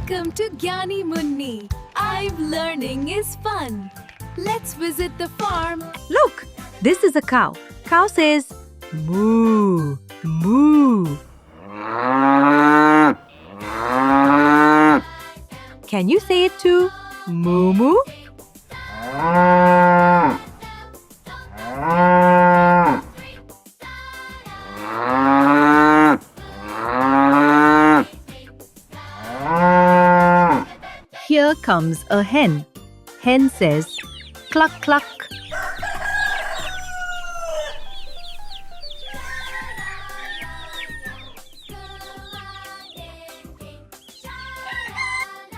Welcome to Gyani Munni. Learning is fun. Let's visit the farm. Look, this is a cow. Cow says, moo, moo. Can you say it too? Moo moo? Here comes a hen. Hen says, cluck cluck.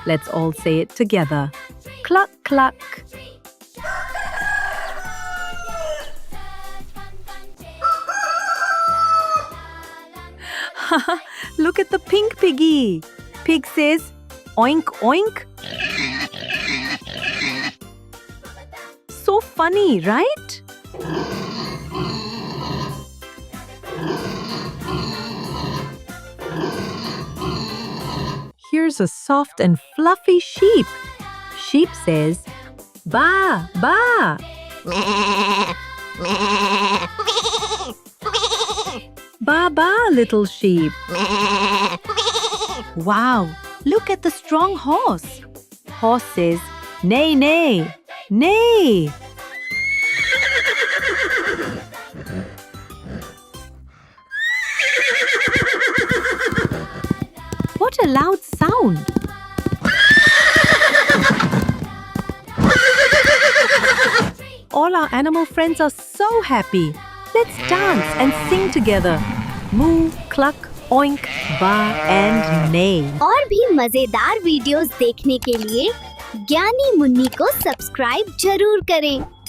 Let's all say it together. Cluck cluck. Look at the pink piggy. Pig says, oink oink. So funny, right? Here's a soft and fluffy sheep. Sheep says, Baa Baa. Baa Baa, little sheep. Wow, look at the strong horse. Horse says, neigh, neigh, neigh. What a loud sound! All our animal friends are so happy. Let's dance and sing together. Moo, cluck, oink, baa and neigh. और भी मजेदार videos देखने के लिए ज्ञानी मुन्नी को subscribe जरूर करें।